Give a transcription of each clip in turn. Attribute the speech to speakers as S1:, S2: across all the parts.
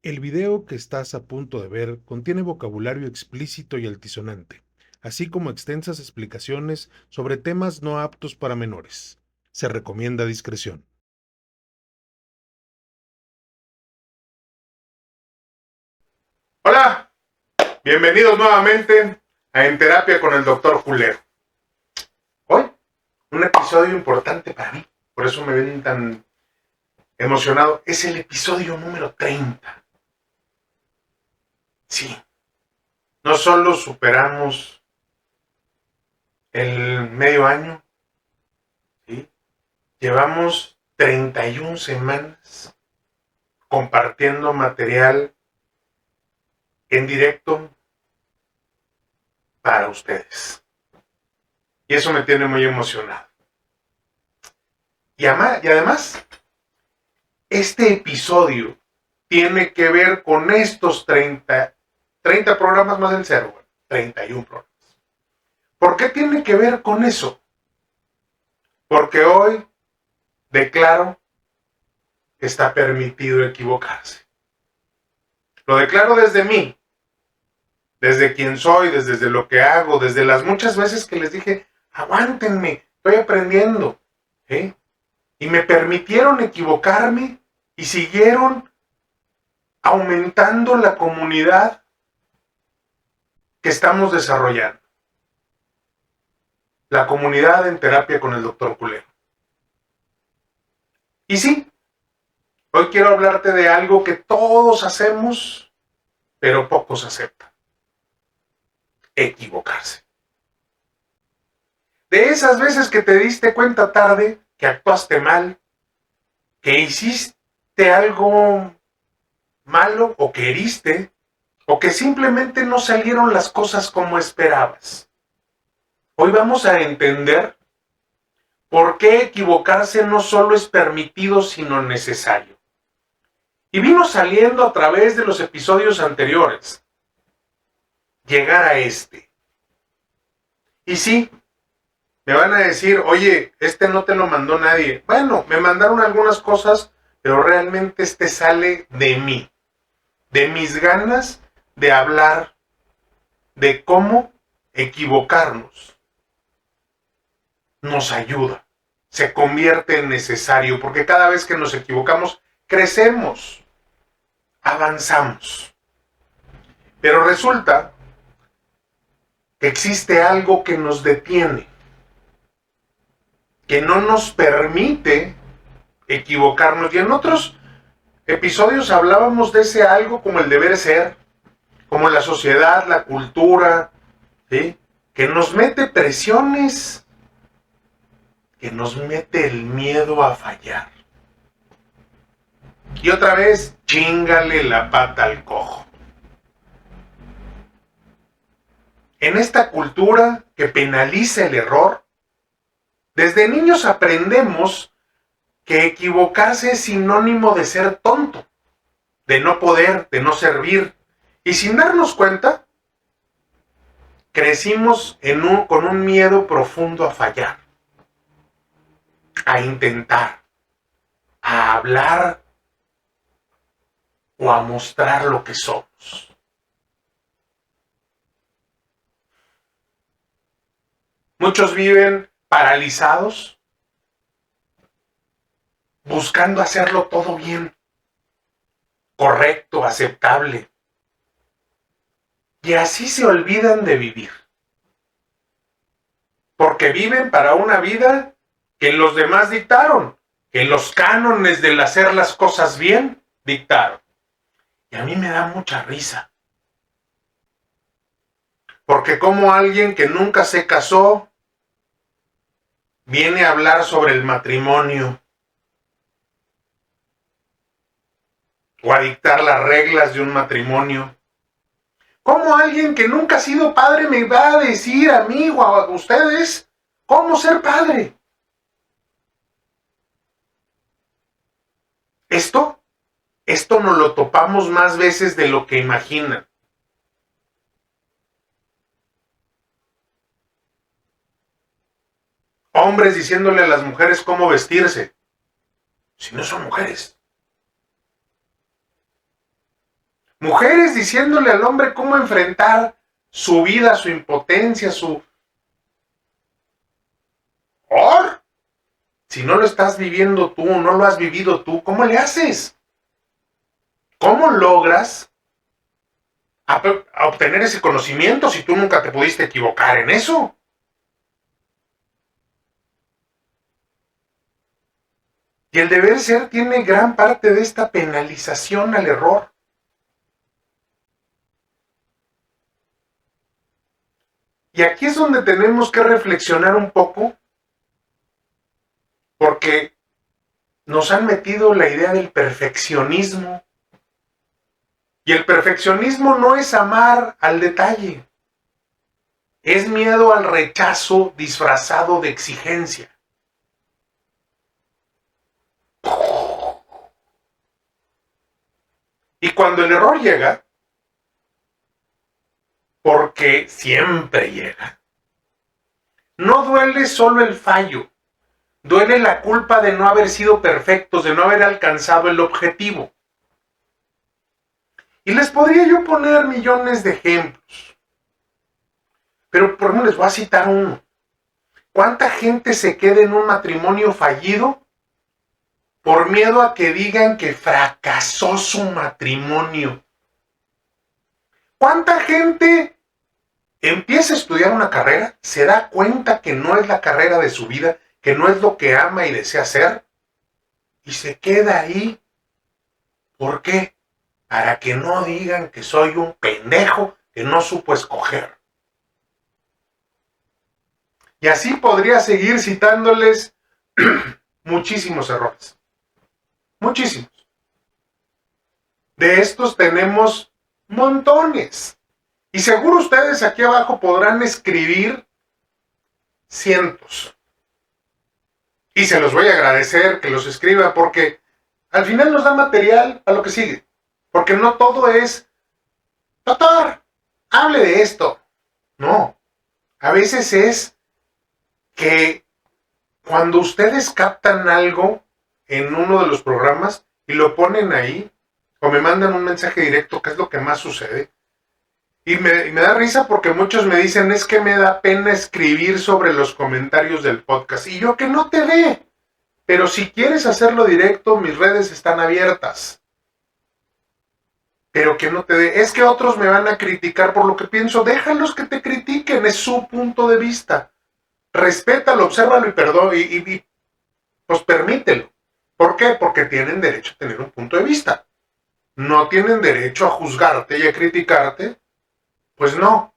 S1: El video que estás a punto de ver contiene vocabulario explícito y altisonante, así como extensas explicaciones sobre temas no aptos para menores. Se recomienda discreción. Hola, bienvenidos nuevamente a En Terapia con el Dr. Culero. Hoy, un episodio importante para mí, por eso me ven tan emocionado. Es el episodio número 30. Sí, no solo superamos el medio año, ¿sí? Llevamos 31 semanas compartiendo material en directo para ustedes. Y eso me tiene muy emocionado. Y además, este episodio tiene que ver con estos 30 programas más del server. 31 programas. ¿Por qué tiene que ver con eso? Porque hoy declaro que está permitido equivocarse. Lo declaro desde mí, desde quien soy, desde lo que hago, desde las muchas veces que les dije, aguántenme, estoy aprendiendo. ¿Eh? Y me permitieron equivocarme y siguieron aumentando la comunidad que estamos desarrollando. La comunidad en terapia con el Dr. Culero. Y sí, hoy quiero hablarte de algo que todos hacemos, pero pocos aceptan. Equivocarse. De esas veces que te diste cuenta tarde, que actuaste mal, que hiciste algo malo o que heriste, o que simplemente no salieron las cosas como esperabas. Hoy vamos a entender por qué equivocarse no solo es permitido, sino necesario. Y vino saliendo a través de los episodios anteriores. Llegar a este. Y sí, me van a decir, oye, este no te lo mandó nadie. Bueno, me mandaron algunas cosas, pero realmente este sale de mí. De mis ganas de hablar de cómo equivocarnos nos ayuda, se convierte en necesario, porque cada vez que nos equivocamos, crecemos, avanzamos. Pero resulta que existe algo que nos detiene, que no nos permite equivocarnos. Y en otros episodios hablábamos de ese algo como el deber ser, como la sociedad, la cultura, ¿sí? Que nos mete presiones, que nos mete el miedo a fallar. Y otra vez, chíngale la pata al cojo. En esta cultura que penaliza el error, desde niños aprendemos que equivocarse es sinónimo de ser tonto, de no poder, de no servir. Y sin darnos cuenta, crecimos con un miedo profundo a fallar, a intentar, a hablar o a mostrar lo que somos. Muchos viven paralizados, buscando hacerlo todo bien, correcto, aceptable. Y así se olvidan de vivir. Porque viven para una vida que los demás dictaron, que los cánones del hacer las cosas bien dictaron. Y a mí me da mucha risa. Porque como alguien que nunca se casó viene a hablar sobre el matrimonio o a dictar las reglas de un matrimonio. ¿Cómo alguien que nunca ha sido padre me va a decir a mí o a ustedes cómo ser padre? Esto nos lo topamos más veces de lo que imaginan. Hombres diciéndole a las mujeres cómo vestirse, si no son mujeres. Mujeres diciéndole al hombre cómo enfrentar su vida, su impotencia, su... ¿Or? Si no lo estás viviendo tú, no lo has vivido tú, ¿cómo le haces? ¿Cómo logras a obtener ese conocimiento si tú nunca te pudiste equivocar en eso? Y el deber ser tiene gran parte de esta penalización al error. Y aquí es donde tenemos que reflexionar un poco, porque nos han metido la idea del perfeccionismo. Y el perfeccionismo no es amar al detalle, es miedo al rechazo disfrazado de exigencia. Y cuando el error llega, porque siempre llega, no duele solo el fallo, duele la culpa de no haber sido perfectos, de no haber alcanzado el objetivo. Y les podría yo poner millones de ejemplos, pero por ejemplo les voy a citar uno. ¿Cuánta gente se queda en un matrimonio fallido por miedo a que digan que fracasó su matrimonio? ¿Cuánta gente empieza a estudiar una carrera, se da cuenta que no es la carrera de su vida, que no es lo que ama y desea hacer, y se queda ahí? ¿Por qué? Para que no digan que soy un pendejo que no supo escoger. Y así podría seguir citándoles muchísimos errores. Muchísimos. De estos tenemos montones. Y seguro ustedes aquí abajo podrán escribir cientos. Y se los voy a agradecer que los escriba, porque al final nos da material a lo que sigue. Porque no todo es, doctor, hable de esto. No. A veces es que cuando ustedes captan algo en uno de los programas y lo ponen ahí, o me mandan un mensaje directo, que es lo que más sucede, y me da risa porque muchos me dicen, es que me da pena escribir sobre los comentarios del podcast. Y yo, que no te dé. Pero si quieres hacerlo directo, mis redes están abiertas. Pero que no te dé. Es que otros me van a criticar por lo que pienso. Déjalos que te critiquen, es su punto de vista. Respétalo, obsérvalo y perdón, y pues permítelo. ¿Por qué? Porque tienen derecho a tener un punto de vista. No tienen derecho a juzgarte y a criticarte. Pues no.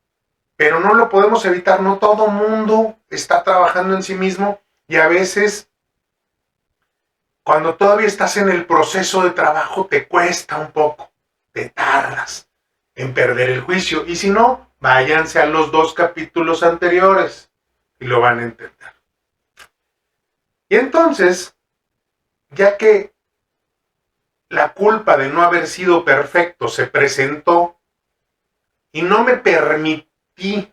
S1: Pero no lo podemos evitar. No todo mundo está trabajando en sí mismo, y a veces, cuando todavía estás en el proceso de trabajo, te cuesta un poco. Te tardas en perder el juicio. Y si no, váyanse a los 2 capítulos anteriores y lo van a entender. Y entonces, ya que la culpa de no haber sido perfecto se presentó y no me permití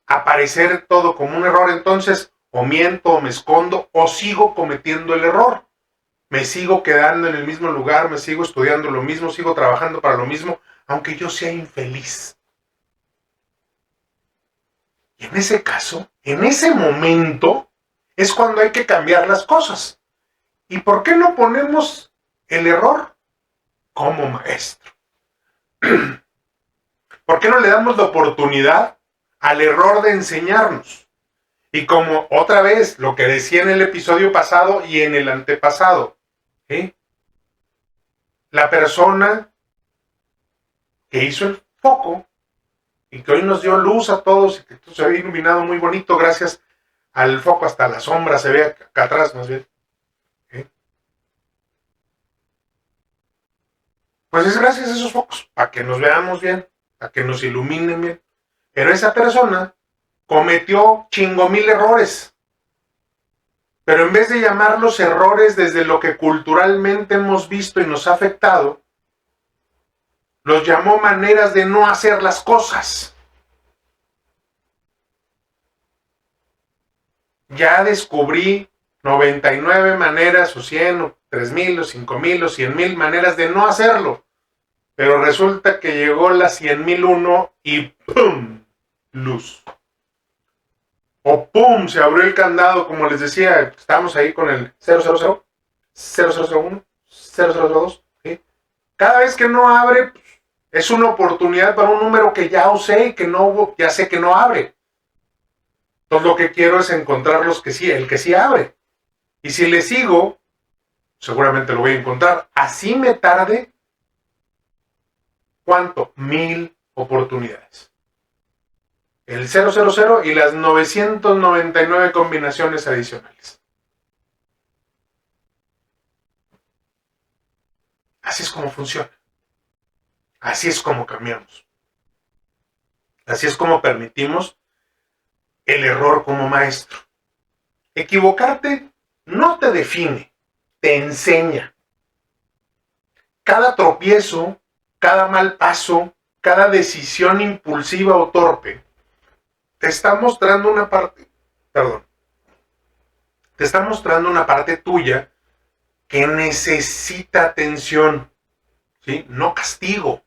S1: aparecer todo como un error, entonces o miento o me escondo o sigo cometiendo el error. Me sigo quedando en el mismo lugar, me sigo estudiando lo mismo, sigo trabajando para lo mismo, aunque yo sea infeliz. Y en ese caso, en ese momento, es cuando hay que cambiar las cosas. ¿Y por qué no ponemos el error como maestro? ¿Por qué no le damos la oportunidad al error de enseñarnos? Y como otra vez lo que decía en el episodio pasado y en el antepasado, ¿sí? La persona que hizo el foco y que hoy nos dio luz a todos y que todo se había iluminado muy bonito gracias al foco, hasta la sombra se ve acá atrás más bien. ¿Sí? Pues es gracias a esos focos, para que nos veamos bien, para que nos iluminen bien. Pero esa persona cometió chingomil errores. Pero en vez de llamarlos errores desde lo que culturalmente hemos visto y nos ha afectado, los llamó maneras de no hacer las cosas. Ya descubrí 99 maneras, o 100, o 3000, o 5000, o 100,000 maneras de no hacerlo. Pero resulta que llegó la 100.001 y ¡pum! Luz. O ¡pum! Se abrió el candado, como les decía, estábamos ahí con el 000, 0001, 0002. ¿Sí? Cada vez que no abre, es una oportunidad para un número que ya usé y que no, ya sé que no abre. Entonces lo que quiero es encontrar los que sí, el que sí abre. Y si le sigo, seguramente lo voy a encontrar. Así me tarde, ¿cuánto? 1000 oportunidades. El 000 y las 999 combinaciones adicionales. Así es como funciona. Así es como cambiamos. Así es como permitimos el error como maestro. Equivocarte no te define, te enseña. Cada tropiezo, cada mal paso, cada decisión impulsiva o torpe, te está mostrando una parte, te está mostrando una parte tuya que necesita atención, ¿sí? No castigo.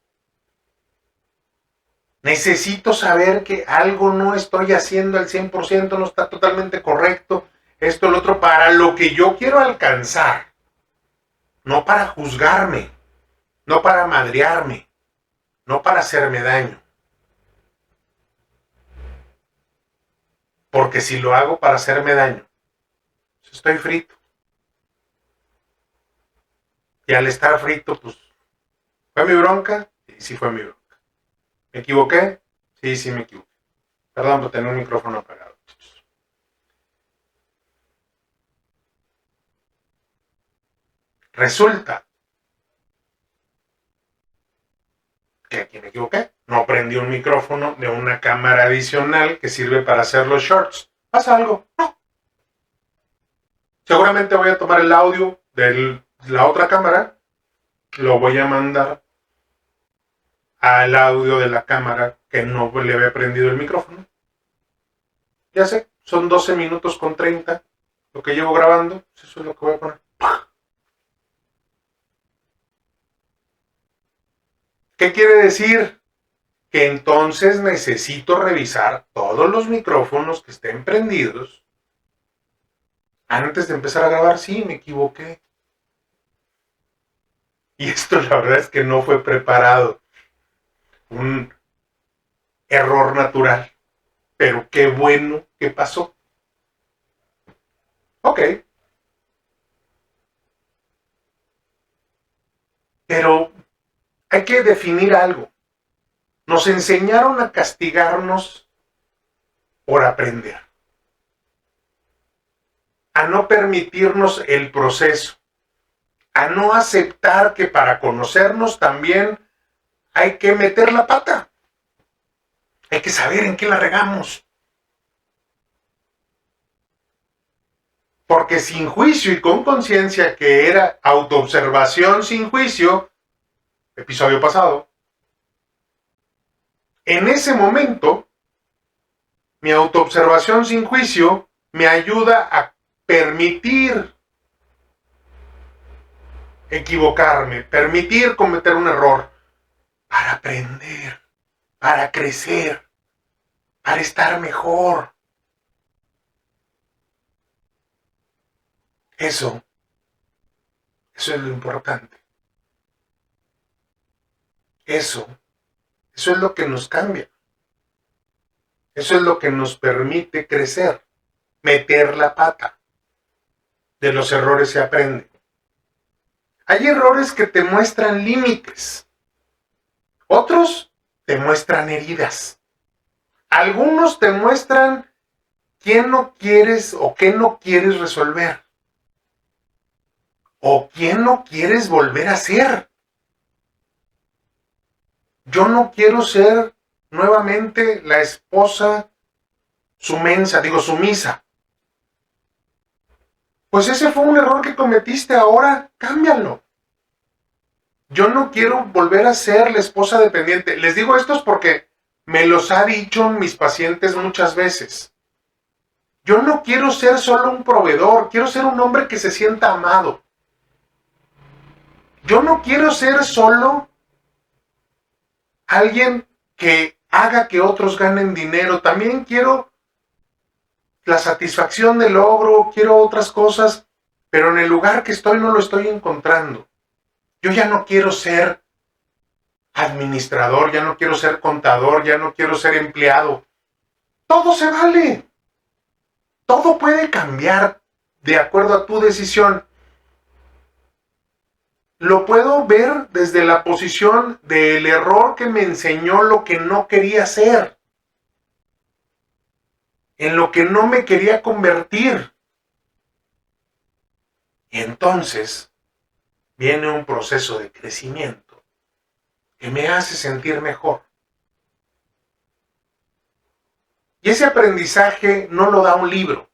S1: Necesito saber que algo no estoy haciendo al 100%, no está totalmente correcto, esto, lo otro, para lo que yo quiero alcanzar. No para juzgarme, no para madrearme, no para hacerme daño. Porque si lo hago para hacerme daño, estoy frito. Y al estar frito, pues, ¿fue mi bronca? Sí, fue mi bronca. ¿Me equivoqué? Sí, me equivoqué. Perdón por tener un micrófono apagado. Resulta que aquí me equivoqué. No prendí un micrófono de una cámara adicional que sirve para hacer los shorts. ¿Pasa algo? No. Seguramente voy a tomar el audio de la otra cámara, lo voy a mandar al audio de la cámara que no le había prendido el micrófono. Ya sé, son 12 minutos con 30 lo que llevo grabando, eso es lo que voy a poner. ¿Qué quiere decir? Que entonces necesito revisar todos los micrófonos que estén prendidos antes de empezar a grabar. Sí, me equivoqué. Y esto la verdad es que no fue preparado. Un error natural. Pero qué bueno que pasó. Ok. Pero hay que definir algo. Nos enseñaron a castigarnos por aprender. A no permitirnos el proceso. A no aceptar que para conocernos también hay que meter la pata. Hay que saber en qué la regamos. Porque sin juicio y con conciencia, que era autoobservación sin juicio, episodio pasado, en ese momento, mi autoobservación sin juicio me ayuda a permitir equivocarme, permitir cometer un error, para aprender, para crecer, para estar mejor. Eso es lo importante. Eso es lo que nos cambia. Eso es lo que nos permite crecer, meter la pata. De los errores se aprende. Hay errores que te muestran límites. Otros te muestran heridas. Algunos te muestran qué no quieres o qué no quieres resolver. O quién no quieres volver a ser. Yo no quiero ser nuevamente la esposa sumisa. Pues ese fue un error que cometiste, ahora cámbialo. Yo no quiero volver a ser la esposa dependiente. Les digo esto porque me los ha dicho mis pacientes muchas veces. Yo no quiero ser solo un proveedor, quiero ser un hombre que se sienta amado. Yo no quiero ser solo alguien que haga que otros ganen dinero. También quiero la satisfacción del logro, quiero otras cosas, pero en el lugar que estoy no lo estoy encontrando. Yo ya no quiero ser administrador, ya no quiero ser contador, ya no quiero ser empleado. Todo se vale. Todo puede cambiar de acuerdo a tu decisión. Lo puedo ver desde la posición del error que me enseñó lo que no quería hacer, en lo que no me quería convertir. Y entonces viene un proceso de crecimiento que me hace sentir mejor. Y ese aprendizaje no lo da un libro,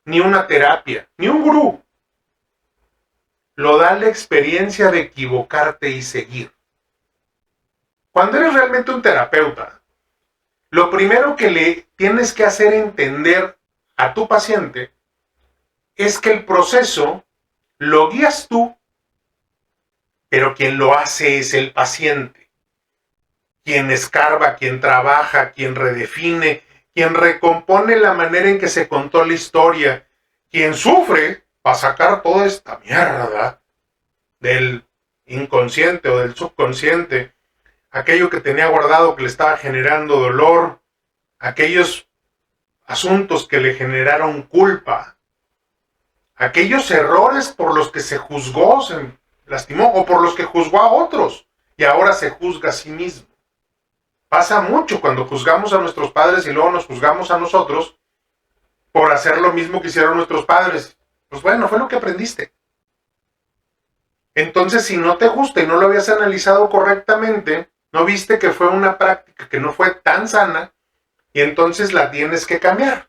S1: ni una terapia, ni un gurú. Lo da la experiencia de equivocarte y seguir. Cuando eres realmente un terapeuta, lo primero que le tienes que hacer entender a tu paciente es que el proceso lo guías tú, pero quien lo hace es el paciente. Quien escarba, quien trabaja, quien redefine, quien recompone la manera en que se contó la historia, quien sufre para sacar toda esta mierda del inconsciente o del subconsciente, aquello que tenía guardado que le estaba generando dolor, aquellos asuntos que le generaron culpa, aquellos errores por los que se juzgó, se lastimó, o por los que juzgó a otros y ahora se juzga a sí mismo. Pasa mucho cuando juzgamos a nuestros padres y luego nos juzgamos a nosotros por hacer lo mismo que hicieron nuestros padres. Pues bueno, fue lo que aprendiste. Entonces, si no te gusta y no lo habías analizado correctamente, no viste que fue una práctica que no fue tan sana, y entonces la tienes que cambiar.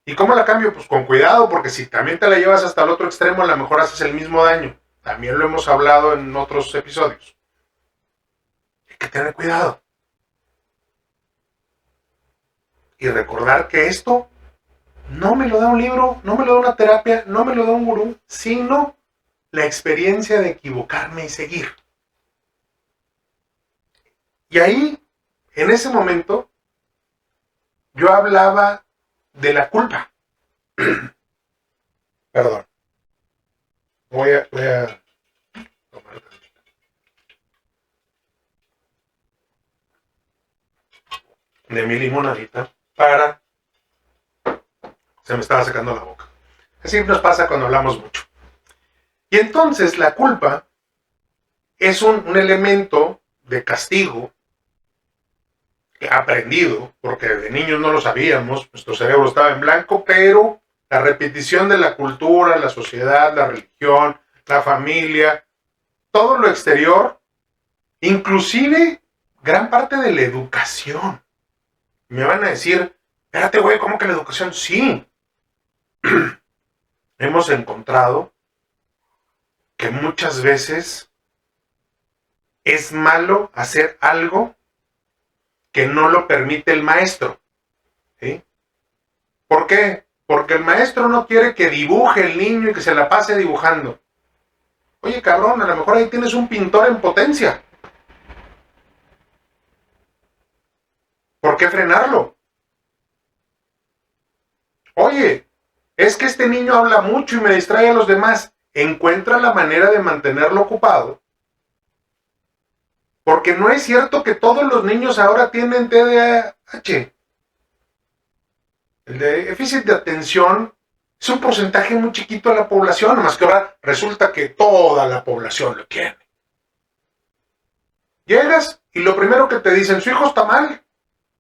S1: ¿Y cómo la cambio? Pues con cuidado, porque si también te la llevas hasta el otro extremo, a lo mejor haces el mismo daño. También lo hemos hablado en otros episodios. Hay que tener cuidado. Y recordar que esto no me lo da un libro, no me lo da una terapia, no me lo da un gurú, sino la experiencia de equivocarme y seguir. Y ahí, en ese momento, yo hablaba de la culpa. Perdón. Voy a tomar de mi limonadita para... Se me estaba secando la boca. Así nos pasa cuando hablamos mucho. Y entonces la culpa es un elemento de castigo aprendido, porque de niños no lo sabíamos, nuestro cerebro estaba en blanco, pero la repetición de la cultura, la sociedad, la religión, la familia, todo lo exterior, inclusive gran parte de la educación. Me van a decir, espérate güey, ¿cómo que la educación? Sí. Hemos encontrado que muchas veces es malo hacer algo que no lo permite el maestro. ¿Sí? ¿Por qué? Porque el maestro no quiere que dibuje el niño y que se la pase dibujando. Oye, cabrón, a lo mejor ahí tienes un pintor en potencia. ¿Por qué frenarlo? Oye, es que este niño habla mucho y me distrae a los demás. Encuentra la manera de mantenerlo ocupado. Porque no es cierto que todos los niños ahora tienen TDAH. El déficit de atención es un porcentaje muy chiquito de la población, más que ahora resulta que toda la población lo tiene. Llegas y lo primero que te dicen, su hijo está mal.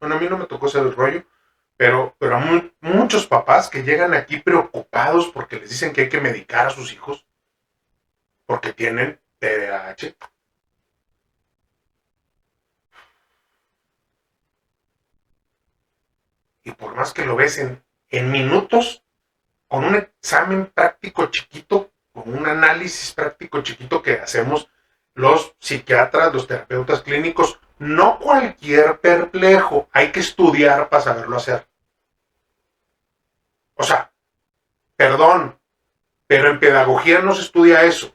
S1: Bueno, a mí no me tocó ese rollo, pero a muchos papás que llegan aquí preocupados porque les dicen que hay que medicar a sus hijos porque tienen TDAH. Y por más que lo ves en minutos, con un examen práctico chiquito, con un análisis práctico chiquito que hacemos los psiquiatras, los terapeutas clínicos, no cualquier perplejo, hay que estudiar para saberlo hacer. O sea, perdón, pero en pedagogía no se estudia eso.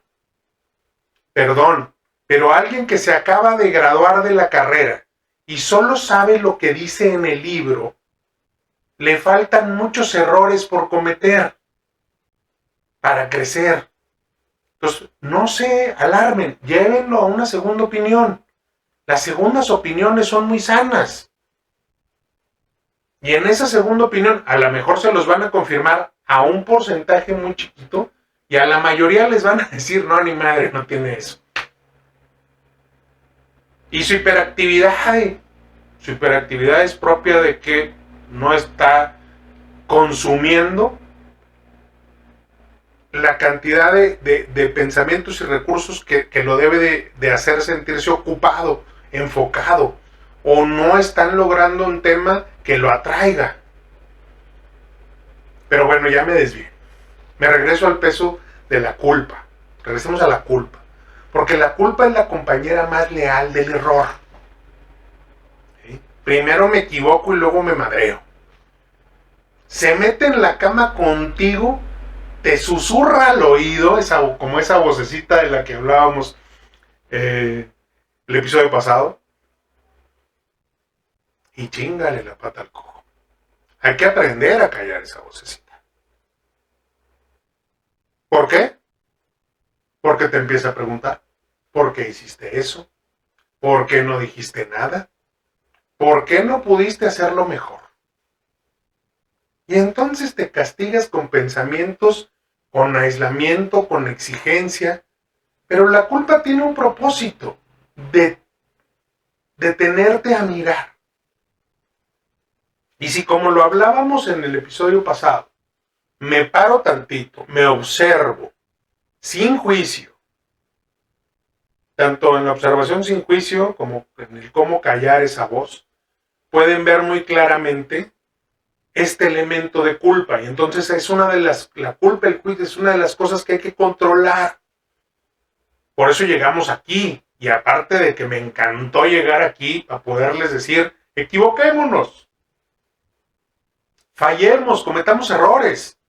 S1: Perdón, Pero alguien que se acaba de graduar de la carrera y solo sabe lo que dice en el libro, le faltan muchos errores por cometer para crecer. Entonces, no se alarmen, llévenlo a una segunda opinión. Las segundas opiniones son muy sanas. Y en esa segunda opinión, a lo mejor se los van a confirmar a un porcentaje muy chiquito y a la mayoría les van a decir, no, ni madre, no tiene eso. Y su hiperactividad es propia de que no está consumiendo la cantidad de pensamientos y recursos que lo debe de hacer sentirse ocupado, enfocado, o no están logrando un tema que lo atraiga. Pero bueno, ya me desvié. Me regreso al peso de la culpa. Regresemos a la culpa. Porque la culpa es la compañera más leal del error. ¿Sí? Primero me equivoco y luego me madreo. Se mete en la cama contigo, te susurra al oído, como esa vocecita de la que hablábamos el episodio pasado, y chíngale la pata al cojo. Hay que aprender a callar esa vocecita. ¿Por qué? Porque te empieza a preguntar, ¿por qué hiciste eso? ¿Por qué no dijiste nada? ¿Por qué no pudiste hacerlo mejor? Y entonces te castigas con pensamientos, con aislamiento, con exigencia, pero la culpa tiene un propósito, de detenerte a mirar. Y si, como lo hablábamos en el episodio pasado, me paro tantito, me observo, sin juicio, tanto en la observación sin juicio como en el cómo callar esa voz, pueden ver muy claramente este elemento de culpa. Y entonces es la culpa, el juicio, es una de las cosas que hay que controlar. Por eso llegamos aquí. Y aparte de que me encantó llegar aquí a poderles decir, equivoquémonos, fallemos, cometamos errores,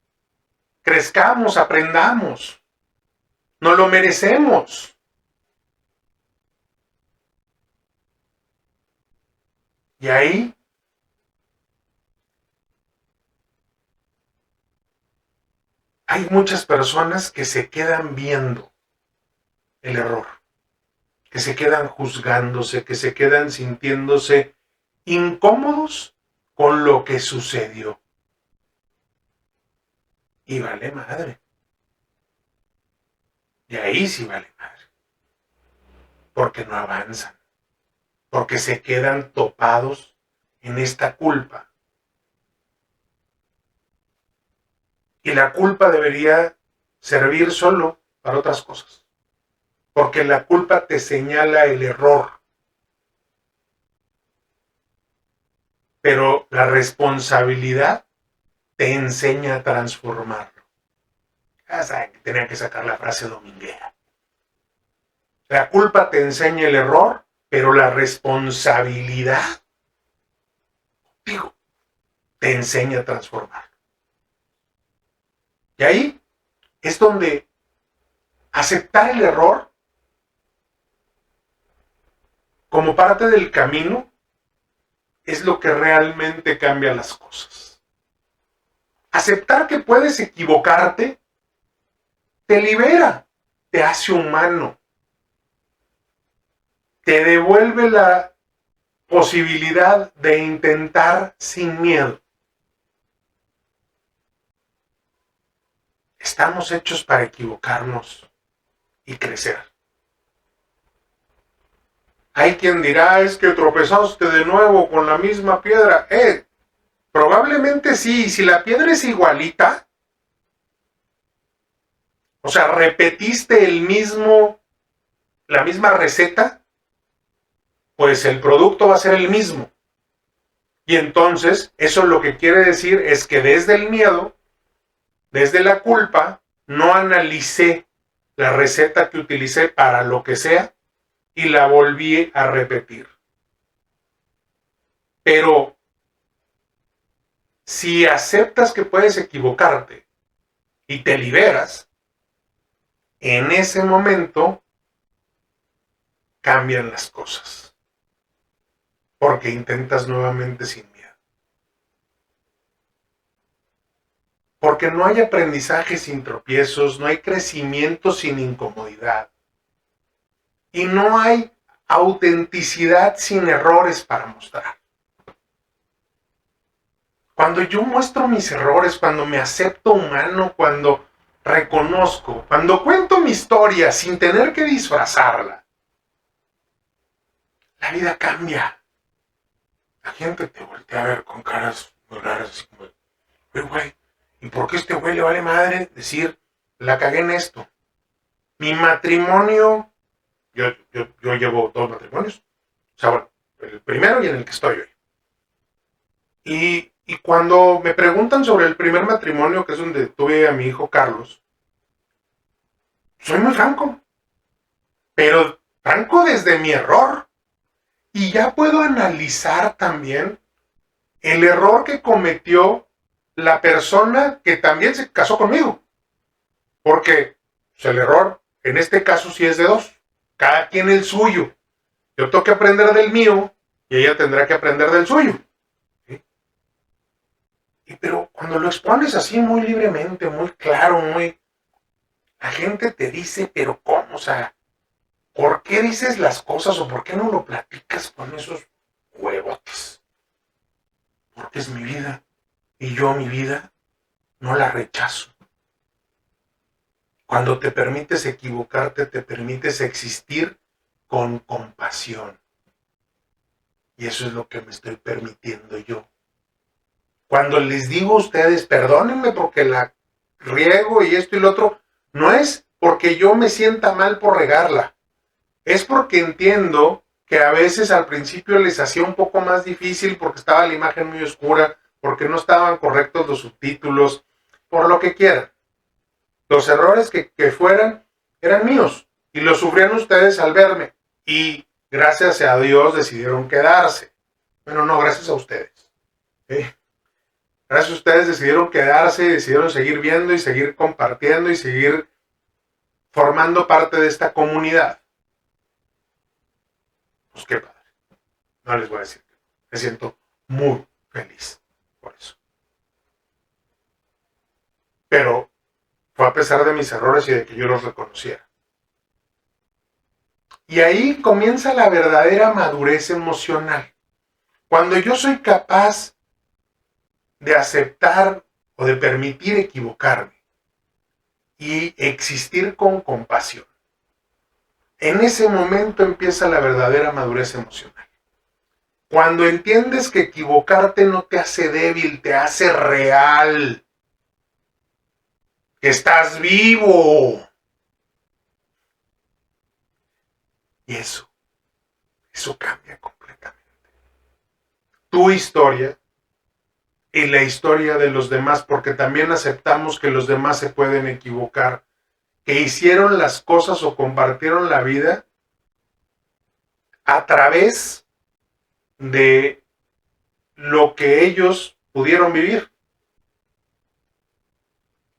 S1: crezcamos, aprendamos, nos lo merecemos. Y ahí hay muchas personas que se quedan viendo el error, que se quedan juzgándose, que se quedan sintiéndose incómodos con lo que sucedió. Y vale madre. Y ahí sí vale madre. Porque no avanzan. Porque se quedan topados en esta culpa. Y la culpa debería servir solo para otras cosas. Porque la culpa te señala el error. Pero la responsabilidad te enseña a transformarlo. Ya saben que tenía que sacar la frase dominguera. La culpa te enseña el error, pero la responsabilidad, te enseña a transformarlo. Y ahí es donde aceptar el error como parte del camino es lo que realmente cambia las cosas. Aceptar que puedes equivocarte te libera, te hace humano, te devuelve la posibilidad de intentar sin miedo. Estamos hechos para equivocarnos y crecer. Hay quien dirá, es que tropezaste de nuevo con la misma piedra. Probablemente sí, si la piedra es igualita, o sea, repetiste la misma receta, pues el producto va a ser el mismo. Y entonces, eso lo que quiere decir es que desde el miedo, desde la culpa, no analicé la receta que utilicé para lo que sea y la volví a repetir. Pero si aceptas que puedes equivocarte y te liberas, en ese momento cambian las cosas. Porque intentas nuevamente sin miedo. Porque no hay aprendizaje sin tropiezos, no hay crecimiento sin incomodidad. Y no hay autenticidad sin errores para mostrar. Cuando yo muestro mis errores, cuando me acepto humano, cuando reconozco, cuando cuento mi historia sin tener que disfrazarla, la vida cambia. La gente te voltea a ver con caras muy raras, así como, pero güey, ¿y por qué este güey le vale madre decir, la cagué en esto? Mi matrimonio, yo llevo 2 matrimonios, o sea, bueno, el primero y en el que estoy hoy. Y cuando me preguntan sobre el primer matrimonio, que es donde tuve a mi hijo Carlos, soy muy franco, pero franco desde mi error. Y ya puedo analizar también el error que cometió la persona que también se casó conmigo. Porque pues, el error, en este caso, sí es de 2. Cada quien el suyo. Yo tengo que aprender del mío y ella tendrá que aprender del suyo. ¿Sí? Pero cuando lo expones así muy libremente, muy claro, la gente te dice, pero ¿cómo? O sea, ¿por qué dices las cosas o por qué no lo platicas con esos huevotes? Porque es mi vida. Y yo mi vida no la rechazo. Cuando te permites equivocarte, te permites existir con compasión. Y eso es lo que me estoy permitiendo yo. Cuando les digo a ustedes, perdónenme porque la riego y esto y lo otro, no es porque yo me sienta mal por regarla. Es porque entiendo que a veces al principio les hacía un poco más difícil porque estaba la imagen muy oscura, porque no estaban correctos los subtítulos, por lo que quieran. Los errores que fueran eran míos y los sufrían ustedes al verme. Y gracias a Dios decidieron quedarse. Bueno, no, gracias a ustedes. Gracias a ustedes decidieron quedarse, decidieron seguir viendo y seguir compartiendo y seguir formando parte de esta comunidad. Pues qué padre. No les voy a decir que me siento muy feliz por eso. Pero fue a pesar de mis errores y de que yo los reconociera. Y ahí comienza la verdadera madurez emocional. Cuando yo soy capaz de aceptar o de permitir equivocarme y existir con compasión, en ese momento empieza la verdadera madurez emocional. Cuando entiendes que equivocarte no te hace débil, te hace real. Que estás vivo. Y eso cambia completamente. Tu historia y la historia de los demás, porque también aceptamos que los demás se pueden equivocar, que hicieron las cosas o compartieron la vida a través de lo que ellos pudieron vivir,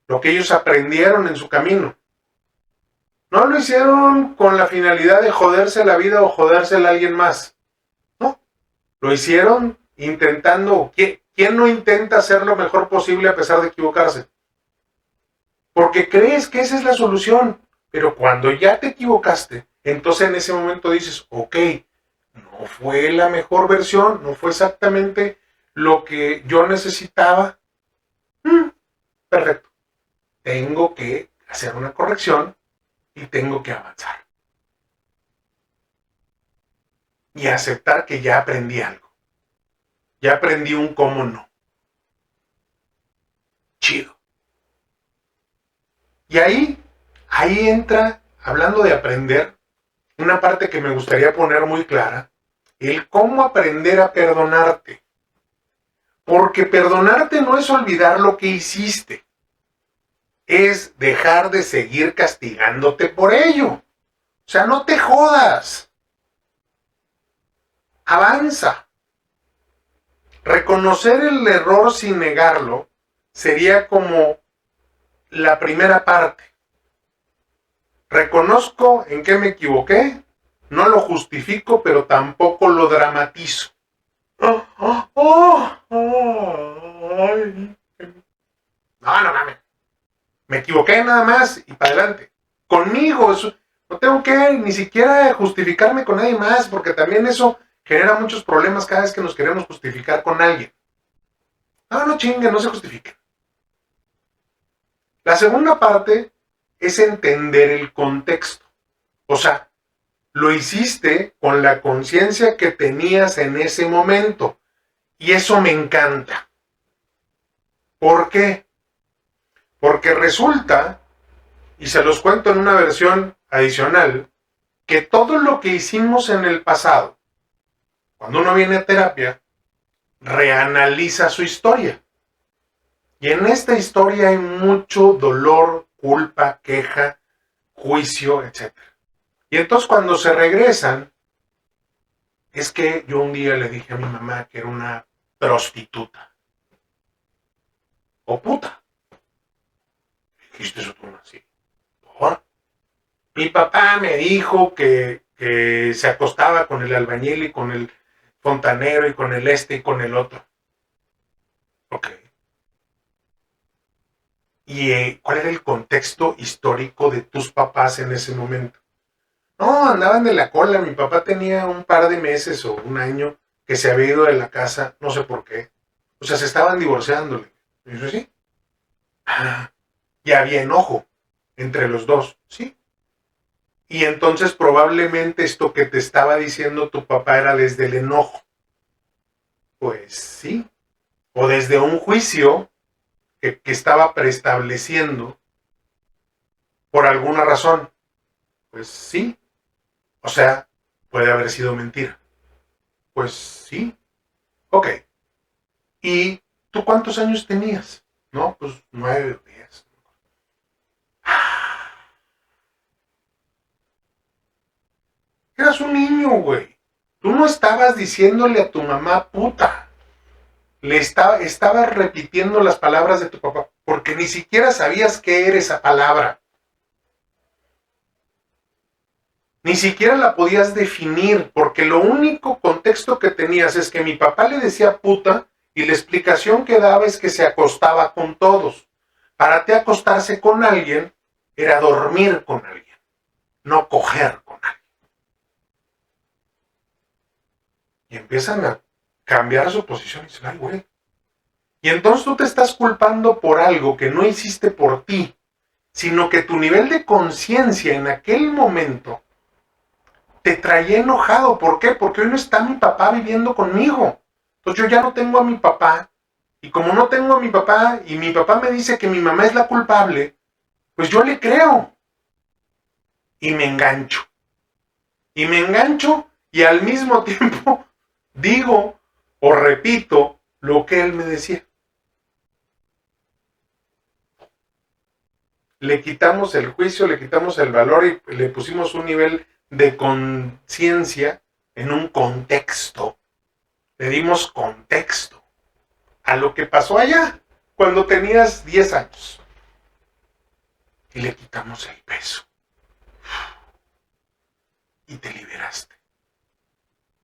S1: lo que ellos aprendieron en su camino. No lo hicieron con la finalidad de joderse la vida o jodérsela a alguien más. No, lo hicieron intentando. ¿Quién no intenta hacer lo mejor posible a pesar de equivocarse? Porque crees que esa es la solución. Pero cuando ya te equivocaste, entonces en ese momento dices, ok, no fue la mejor versión, no fue exactamente lo que yo necesitaba. Perfecto. Tengo que hacer una corrección y tengo que avanzar. Y aceptar que ya aprendí algo. Ya aprendí un cómo no. Chido. Y ahí entra, hablando de aprender, una parte que me gustaría poner muy clara, el cómo aprender a perdonarte. Porque perdonarte no es olvidar lo que hiciste, es dejar de seguir castigándote por ello. O sea, no te jodas. Avanza. Reconocer el error sin negarlo sería como la primera parte. Reconozco en qué me equivoqué, No lo justifico, pero tampoco lo dramatizo. No mames. Me equivoqué nada más y para adelante. Conmigo, eso, no tengo que ni siquiera justificarme con nadie más, porque también eso genera muchos problemas cada vez que nos queremos justificar con alguien. No chinguen, no se justifiquen. La segunda parte es entender el contexto. O sea, lo hiciste con la conciencia que tenías en ese momento. Y eso me encanta. ¿Por qué? Porque resulta, y se los cuento en una versión adicional, que todo lo que hicimos en el pasado, cuando uno viene a terapia, reanaliza su historia. Y en esta historia hay mucho dolor, culpa, queja, juicio, etc. Y entonces cuando se regresan, es que yo un día le dije a mi mamá que era una prostituta. O puta. Dijiste eso tú así. ¿Por? Mi papá me dijo que se acostaba con el albañil y con el fontanero y con el y con el otro. Ok. ¿Y cuál era el contexto histórico de tus papás en ese momento? No, andaban de la cola. Mi papá tenía un par de meses o un año que se había ido de la casa, no sé por qué. O sea, se estaban divorciándole. Y yo, sí. Ah, y había enojo entre los dos, ¿sí? Y entonces probablemente esto que te estaba diciendo tu papá era desde el enojo. Pues sí. O desde un juicio que estaba preestableciendo por alguna razón. Pues sí. O sea, puede haber sido mentira. Pues sí. Ok. ¿Y tú cuántos años tenías? No, pues 9 o 10. Eras un niño, güey. Tú no estabas diciéndole a tu mamá puta. Estabas repitiendo las palabras de tu papá, porque ni siquiera sabías qué era esa palabra. Ni siquiera la podías definir, porque lo único contexto que tenías es que mi papá le decía puta y la explicación que daba es que se acostaba con todos. Para ti acostarse con alguien era dormir con alguien, no coger con alguien. Y empiezan a cambiar su posición y dicen, ay, güey. Y entonces tú te estás culpando por algo que no hiciste por ti, sino que tu nivel de conciencia en aquel momento te traía enojado. ¿Por qué? Porque hoy no está mi papá viviendo conmigo. Entonces yo ya no tengo a mi papá. Y como no tengo a mi papá y mi papá me dice que mi mamá es la culpable, pues yo le creo. Y me engancho. Y me engancho y al mismo tiempo digo o repito lo que él me decía. Le quitamos el juicio, le quitamos el valor y le pusimos un nivel de conciencia en un contexto. Le dimos contexto a lo que pasó allá cuando tenías 10 años. Y le quitamos el peso. Y te liberaste.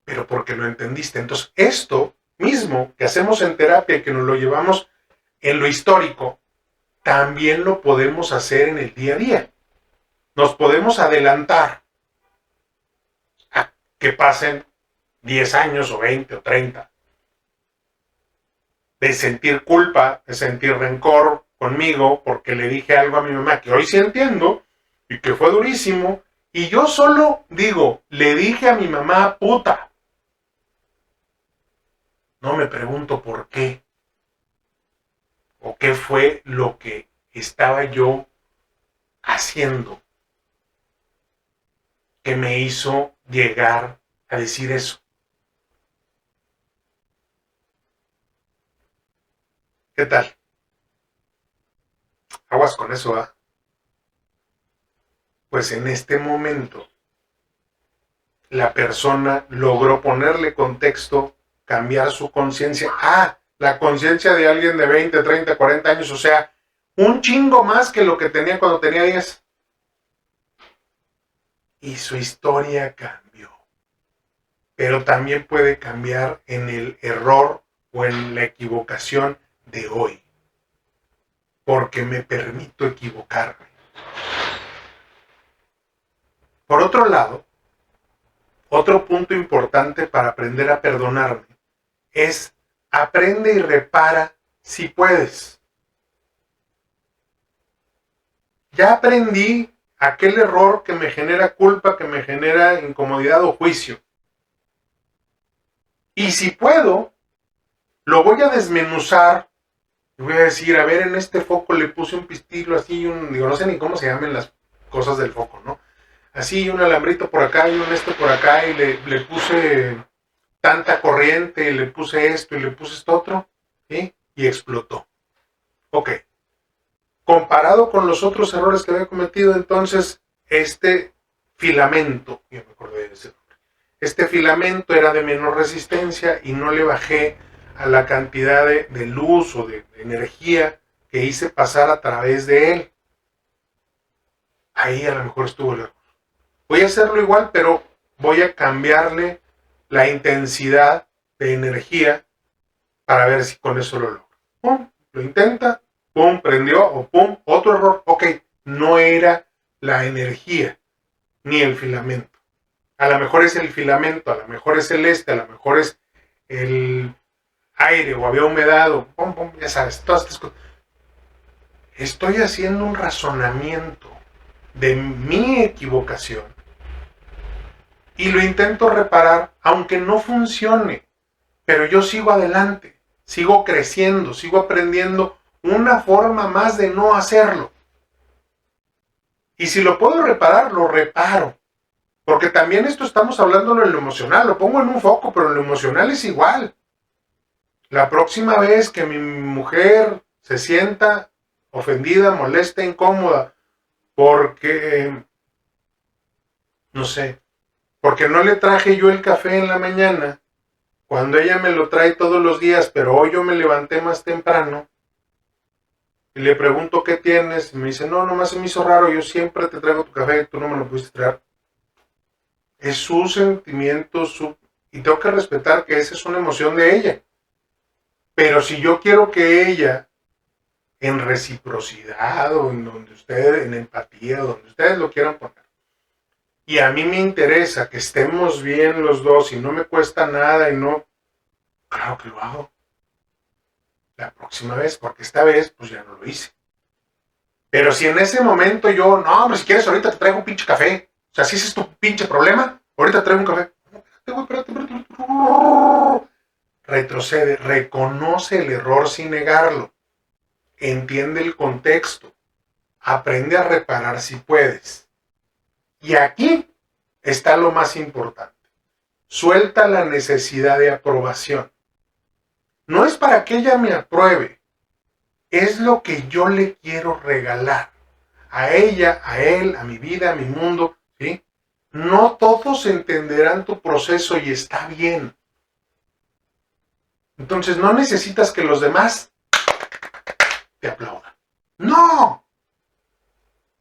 S1: Pero porque lo entendiste. Entonces, esto mismo que hacemos en terapia y que nos lo llevamos en lo histórico, también lo podemos hacer en el día a día. Nos podemos adelantar a que pasen 10 años o 20 o 30 de sentir culpa, de sentir rencor conmigo porque le dije algo a mi mamá que hoy sí entiendo y que fue durísimo, y yo solo digo, le dije a mi mamá puta. No me pregunto por qué o qué fue lo que estaba yo haciendo que me hizo llegar a decir eso. ¿Qué tal? Aguas con eso, ¿ah? Pues en este momento la persona logró ponerle contexto, cambiar su conciencia. La conciencia de alguien de 20, 30, 40 años, o sea, un chingo más que lo que tenía cuando tenía 10. y su historia cambió. Pero también puede cambiar en el error o en la equivocación de hoy, porque me permito equivocarme. Por otro lado, otro punto importante para aprender a perdonarme es aprende y repara si puedes. Ya aprendí aquel error que me genera culpa, que me genera incomodidad o juicio. Y si puedo, lo voy a desmenuzar y voy a decir, a ver, en este foco le puse un pistilo así, digo, no sé ni cómo se llaman las cosas del foco, ¿no? Así, un alambrito por acá y un por acá y le puse tanta corriente, y le puse esto y le puse esto otro, ¿sí? Y explotó. Ok. Comparado con los otros errores que había cometido, entonces, este filamento, ya me acordé de ese nombre, este filamento era de menor resistencia y no le bajé a la cantidad de luz o de energía que hice pasar a través de él. Ahí a lo mejor estuvo el error. Voy a hacerlo igual, pero voy a cambiarle la intensidad de energía para ver si con eso lo logro. Pum, lo intenta, pum, prendió, o pum, otro error. Ok, no era la energía ni el filamento. A lo mejor es el filamento, a lo mejor es el a lo mejor es el aire o había humedad, o pum, pum, ya sabes, todas estas cosas. Estoy haciendo un razonamiento de mi equivocación y lo intento reparar, aunque no funcione, pero yo sigo adelante, sigo creciendo, sigo aprendiendo una forma más de no hacerlo. Y si lo puedo reparar, lo reparo. Porque también esto estamos hablando en lo emocional, lo pongo en un foco, pero en lo emocional es igual. La próxima vez que mi mujer se sienta ofendida, molesta, incómoda, porque, no sé, porque no le traje yo el café en la mañana, cuando ella me lo trae todos los días, pero hoy yo me levanté más temprano, y le pregunto qué tienes, y me dice, no, nomás se me hizo raro, yo siempre te traigo tu café, tú no me lo pudiste traer. Es su sentimiento, y tengo que respetar que esa es una emoción de ella. Pero si yo quiero que ella, en reciprocidad, o en donde ustedes, en empatía, donde ustedes lo quieran poner, y a mí me interesa que estemos bien los dos, y no me cuesta nada, y no, claro que lo hago. La próxima vez, porque esta vez, pues ya no lo hice. Pero si en ese momento yo, no, hombre, si quieres ahorita te traigo un pinche café. O sea, si ese es tu pinche problema, ahorita te traigo un café. Espérate. Retrocede, reconoce el error sin negarlo. Entiende el contexto. Aprende a reparar si puedes. Y aquí está lo más importante. Suelta la necesidad de aprobación. No es para que ella me apruebe. Es lo que yo le quiero regalar. A ella, a él, a mi vida, a mi mundo, ¿sí? No todos entenderán tu proceso y está bien. Entonces no necesitas que los demás te aplaudan. ¡No!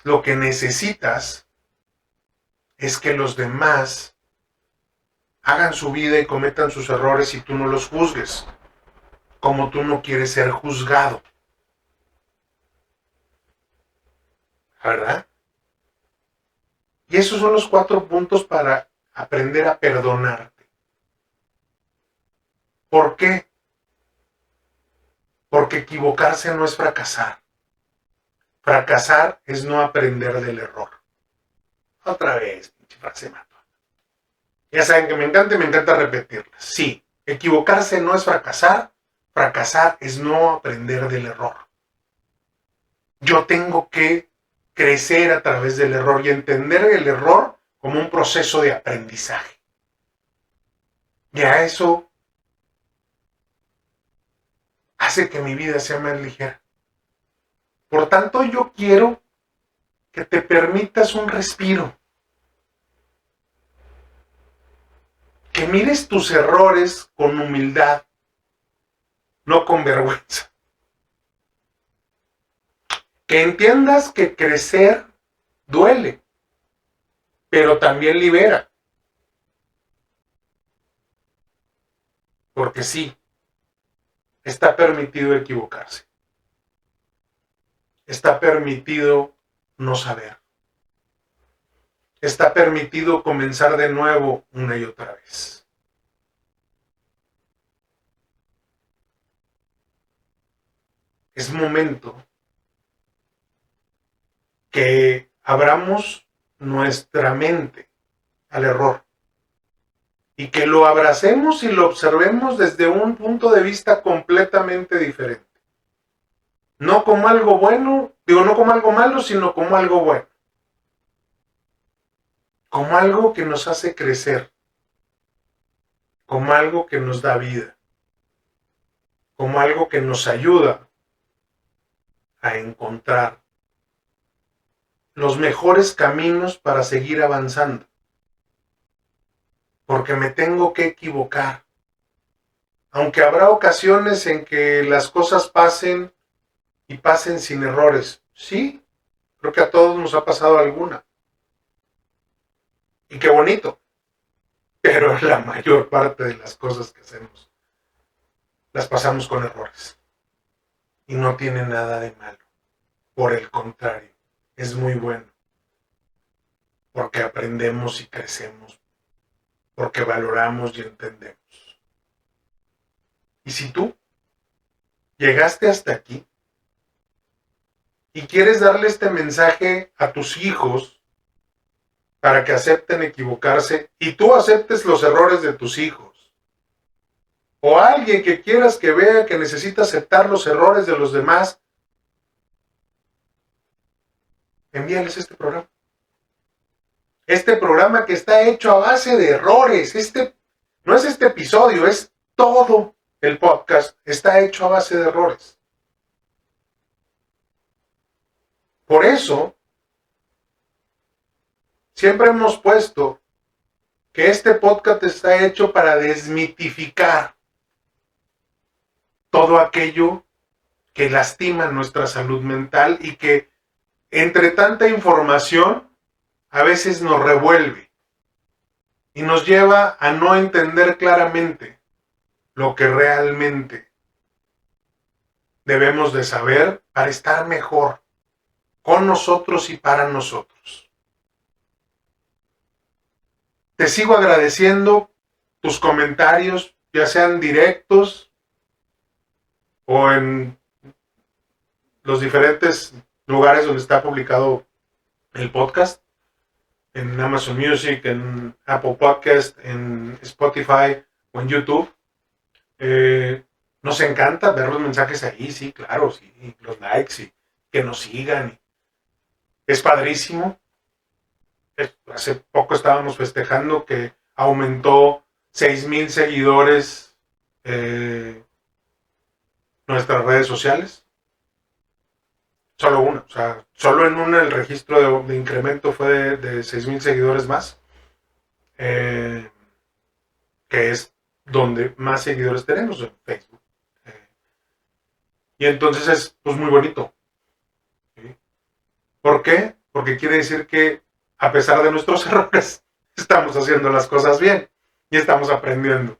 S1: Lo que necesitas es que los demás hagan su vida y cometan sus errores y tú no los juzgues, como tú no quieres ser juzgado. ¿Verdad? Y esos son los 4 puntos para aprender a perdonarte. ¿Por qué? Porque equivocarse no es fracasar. Fracasar es no aprender del error. Otra vez, pinche frase mato. Ya saben que me encanta repetirla. Sí, equivocarse no es fracasar. Fracasar es no aprender del error. Yo tengo que crecer a través del error y entender el error como un proceso de aprendizaje. Ya eso hace que mi vida sea más ligera. Por tanto, yo quiero que te permitas un respiro. Que mires tus errores con humildad, no con vergüenza. Que entiendas que crecer duele. pero también libera. Porque sí, está permitido equivocarse. Está permitido no saber. Está permitido comenzar de nuevo una y otra vez. Es momento que abramos nuestra mente al error y que lo abracemos y lo observemos desde un punto de vista completamente diferente. No como algo bueno, no como algo malo, sino como algo bueno. Como algo que nos hace crecer. Como algo que nos da vida. Como algo que nos ayuda a encontrar los mejores caminos para seguir avanzando. Porque me tengo que equivocar. Aunque habrá ocasiones en que las cosas pasen y pasen sin errores. Sí, creo que a todos nos ha pasado alguna. Y qué bonito. Pero la mayor parte de las cosas que hacemos las pasamos con errores. Y no tiene nada de malo. Por el contrario, es muy bueno. Porque aprendemos y crecemos. Porque valoramos y entendemos. Y si tú llegaste hasta aquí y quieres darle este mensaje a tus hijos para que acepten equivocarse y tú aceptes los errores de tus hijos, o alguien que quieras que vea que necesita aceptar los errores de los demás, envíales este programa. Este programa que está hecho a base de errores. No es este episodio, es todo el podcast. Está hecho a base de errores. Por eso, siempre hemos puesto que este podcast está hecho para desmitificar todo aquello que lastima nuestra salud mental y que entre tanta información a veces nos revuelve y nos lleva a no entender claramente lo que realmente debemos de saber para estar mejor con nosotros y para nosotros. Te sigo agradeciendo tus comentarios, ya sean directos o en los diferentes lugares donde está publicado el podcast, en Amazon Music, en Apple Podcast, en Spotify o en YouTube. Nos encanta ver los mensajes ahí, sí, claro, sí, los likes y que nos sigan. Es padrísimo. Hace poco estábamos festejando que aumentó 6,000 seguidores nuestras redes sociales. Solo una, o sea, solo en una el registro de incremento fue de 6,000 seguidores más, que es donde más seguidores tenemos en Facebook. Y entonces es pues muy bonito. ¿Sí? ¿Por qué? Porque quiere decir que a pesar de nuestros errores, estamos haciendo las cosas bien y estamos aprendiendo.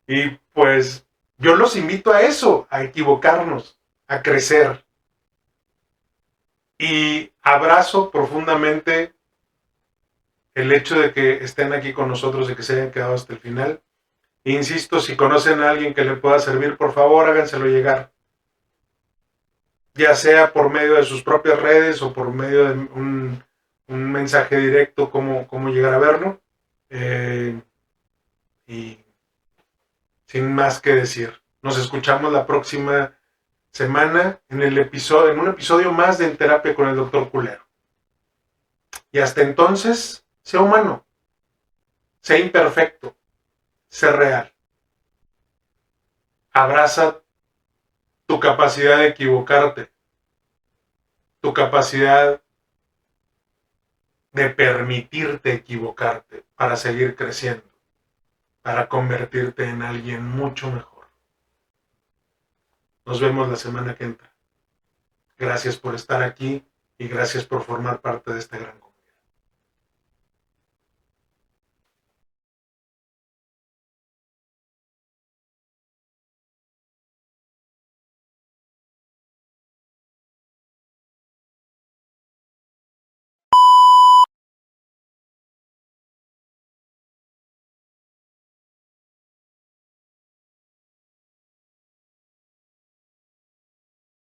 S1: Y pues yo los invito a eso, a equivocarnos, a crecer. Y abrazo profundamente el hecho de que estén aquí con nosotros y que se hayan quedado hasta el final. Insisto, si conocen a alguien que le pueda servir, por favor, háganselo llegar. Ya sea por medio de sus propias redes o por medio de un mensaje directo, cómo llegar a verlo. Y sin más que decir, nos escuchamos la próxima semana en un episodio más de En Terapia con el Dr. Culero. Y hasta entonces, sé humano, sé imperfecto, sé real. Abraza tu capacidad de equivocarte, tu capacidad de permitirte equivocarte para seguir creciendo, para convertirte en alguien mucho mejor. Nos vemos la semana que entra. Gracias por estar aquí y gracias por formar parte de este gran